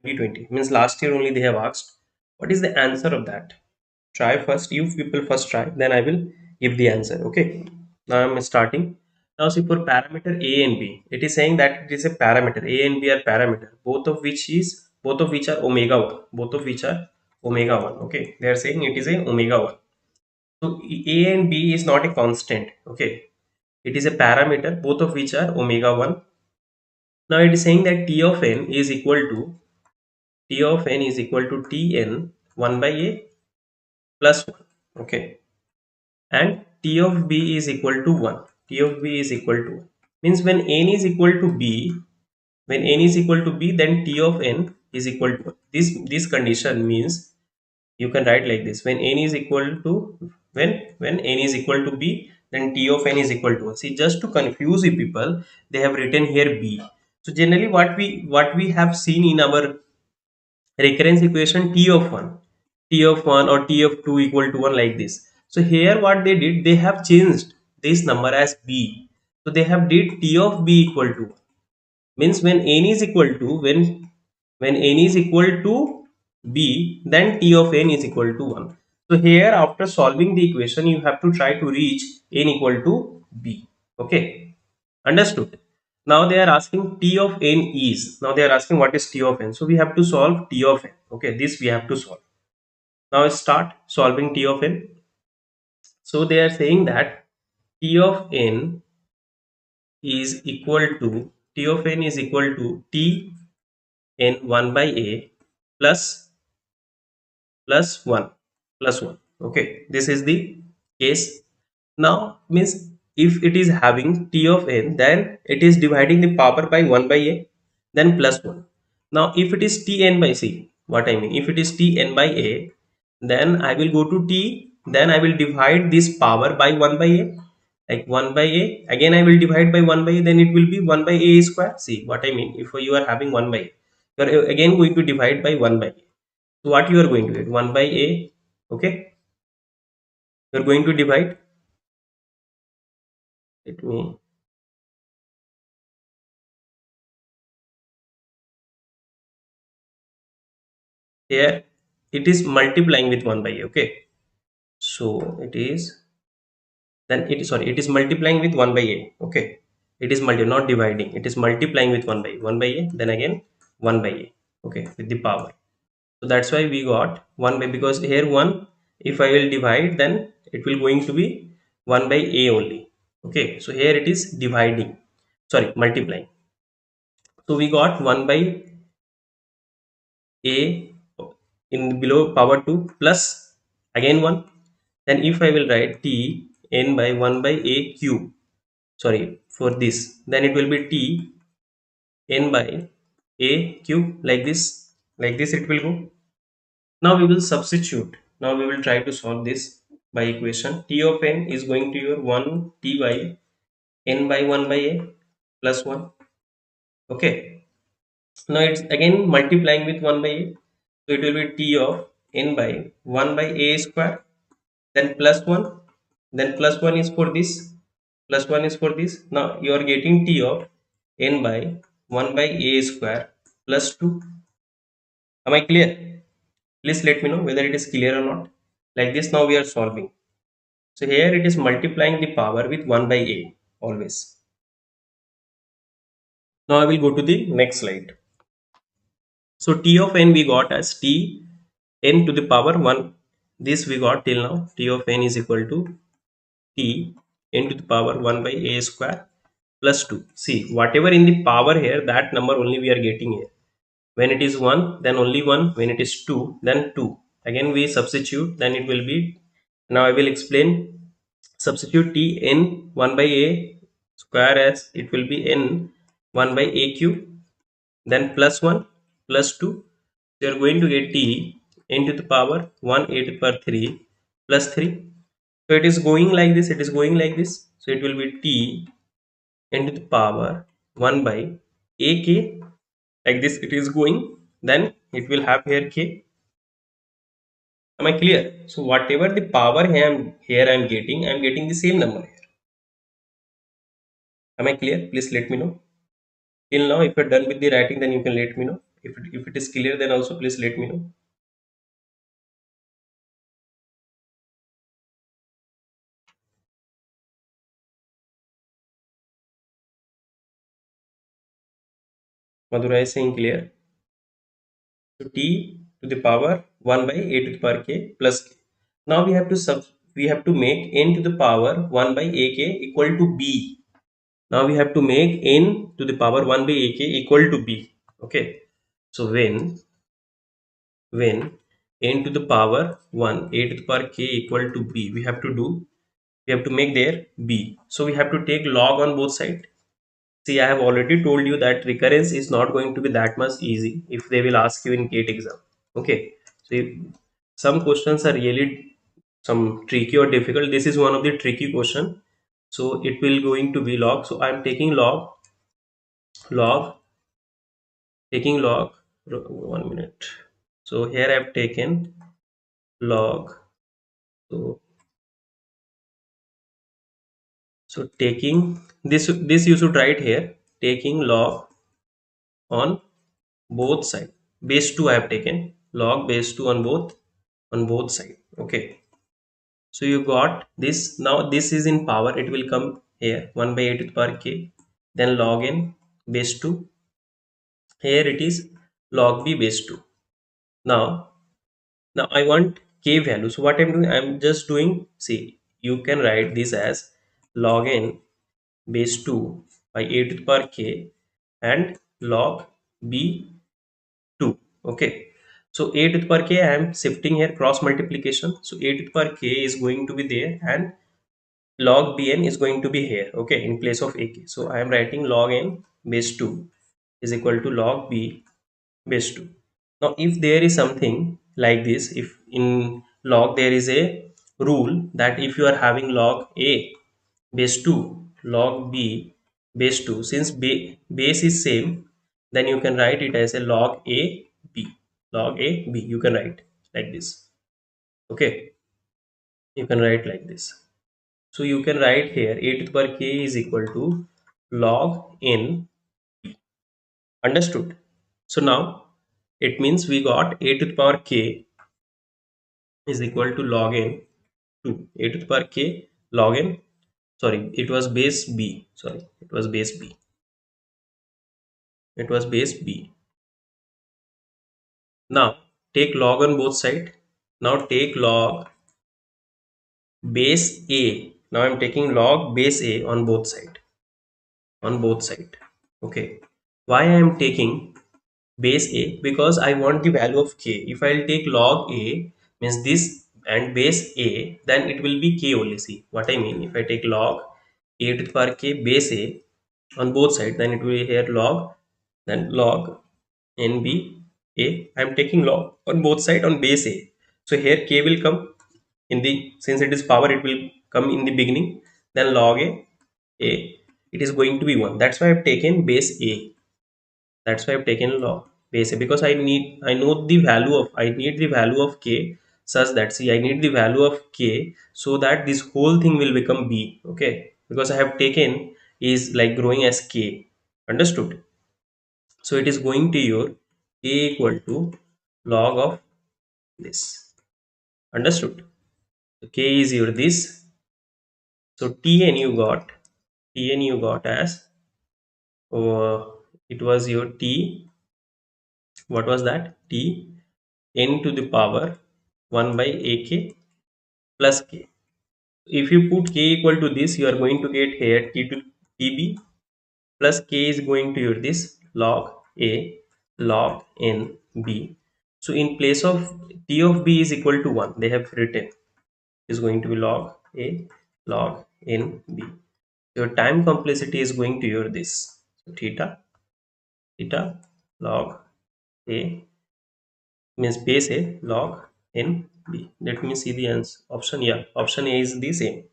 2020 means last year only they have asked. What is the answer of that? Try first. You people first try. Then I will give the answer. Okay. Now I'm starting. Now see for parameter A and B, it is saying that it is a parameter. A and B are parameter, both of which are omega 1. Both of which are omega 1. Okay. They are saying it is a omega 1. So A and B is not a constant. Okay. It is a parameter, both of which are omega 1. Now it is saying that T of n is equal to Tn 1 by A plus 1. Okay. And T of B is equal to 1. T of B is equal to 1. Means when n is equal to B, when n is equal to B, then T of n is equal to 1. This condition means you can write like this: when n is equal to when n is equal to B, then T of n is equal to 1. See, just to confuse you people, they have written here B. So generally what we have seen in our recurrence equation, T of 1, T of 1 or T of 2 equal to 1, like this. So here what they did, they have changed this number as B. So they have did T of B equal to 1. Means when n is equal to when n is equal to B, then T of n is equal to 1. So here after solving the equation, you have to try to reach n equal to B. Okay, understood? Now they are asking T of n is, now they are asking what is T of n. So we have to solve T of n. Okay, this we have to solve. Now start solving T of n. So they are saying that T of n is equal to T of n is equal to T n 1 by A plus plus 1 plus 1. Okay, this is the case. Now means if it is having T of n, then it is dividing the power by 1 by A, then plus 1. Now if it is Tn by C, what I mean, if it is Tn by A, then I will go to T, then I will divide this power by 1 by A, like 1 by A, again I will divide by 1 by A, then it will be 1 by A square. See what I mean, if you are having 1 by A, you are again going to divide by 1 by A. So what you are going to get, 1 by A. Okay, you are going to divide. Let me, here it is multiplying with 1 by A. Okay, so it is, then it is, sorry, it is multiplying with 1 by A. Okay, it is not dividing, it is multiplying with 1 by A, then again 1 by A. Okay, with the power. So that's why we got 1 by, because here 1, if I will divide, then it will going to be 1 by A only. Okay, so here it is dividing, sorry, multiplying. So we got 1 by A in below power 2 plus again 1. Then if I will write T n by 1 by A cube, sorry, for this, then it will be T n by A cube, like this it will go. Now we will substitute. Now we will try to solve this by equation. T of n is going to your 1 T by n by 1 by A plus 1. Okay. Now it's again multiplying with 1 by A. So it will be T of n by 1 by A square, then plus 1, then plus 1 is for this, plus 1 is for this. Now you are getting T of n by 1 by A square plus 2. Am I clear? Please let me know whether it is clear or not. Like this, now we are solving. So here it is multiplying the power with 1 by A always. Now I will go to the next slide. So T of n we got as T n to the power 1. This we got till now. T of n is equal to T n to the power 1 by A square plus 2. See, whatever in the power here, that number only we are getting here. When it is 1, then only 1. When it is 2, then 2. Again we substitute, then it will be, now I will explain. Substitute T n 1 by A square as it will be n 1 by A cube, then plus 1 plus 2. So you are going to get T n to the power 1 A to the power 3 plus 3. So it is going like this, it is going like this. So it will be T n to the power 1 by A k, like this it is going. Then it will have here k. Am I clear? So whatever the power here I am getting the same number here. Am I clear? Please let me know. Till now, if you're done with the writing, then you can let me know. If it is clear, then also please let me know. Madhura is saying clear. So t to the power 1 by a to the power k plus k. Now we have to make n to the power 1 by ak equal to b. Now we have to make n to the power 1 by ak equal to b. Okay. So when n to the power 1 a to the power k equal to b, we have to make there b. So we have to take log on both sides. See, I have already told you that recurrence is not going to be that much easy if they will ask you in GATE exam. Okay. So some questions are really some tricky or difficult. This is one of the tricky question. So it will going to be log. So I'm taking log, taking log, 1 minute. So here I've taken log. So, so taking this you should write here, taking log on both side. Base 2 I have taken log base 2 on both side. Okay. So you got this. Now this is in power. It will come here 1 by 8 to the power k. Then log n base 2. Here it is log b base 2. Now I want k value. So what I'm doing, I'm just doing, see, you can write this as log n base 2 by 8 to the power k and log b 2. Okay. So a to the power k, I am shifting here cross multiplication. So a to the power k is going to be there and log bn is going to be here. Okay, in place of ak. So I am writing log n base 2 is equal to log b base 2. Now if there is something like this, if in log there is a rule that if you are having log a base 2 log b base 2, since base is same, then you can write it as a log a b, log a b you can write like this. Okay, you can write like this. So you can write here a to the power k is equal to log n b. Understood? So now it means we got a to the power k is equal to log n 2 a to the power k log n, sorry, it was base b, sorry, it was base b, it was base b. Now take log on both side. Now take log base a. Now I'm taking log base a on both side. On both side. Okay. Why I am taking base a? Because I want the value of k. If I'll take log a means this and base a, then it will be k only. See what I mean? If I take log a to the power k base a on both sides, then it will be here log, then log nb a. I am taking log on both side on base a. So here k will come in the, since it is power, it will come in the beginning. Then log a it is going to be 1. That's why I've taken base a. That's why I've taken log base a, because I know the value of, I need the value of k such that, see, I need the value of k so that this whole thing will become b. Okay, because I have taken is like growing as k. Understood? So it is going to your k equal to log of this. Understood? So k is your this. So tn you got as, it was your t, what was that, t n to the power 1 by ak plus k. If you put k equal to this, you are going to get here t to tb plus k is going to your this log a log n b. So in place of t of b is equal to 1, they have written is going to be log a log n b. Your time complexity is going to your this, so theta log a means base a log n b. Let me see the answer option. Yeah, option a is the same.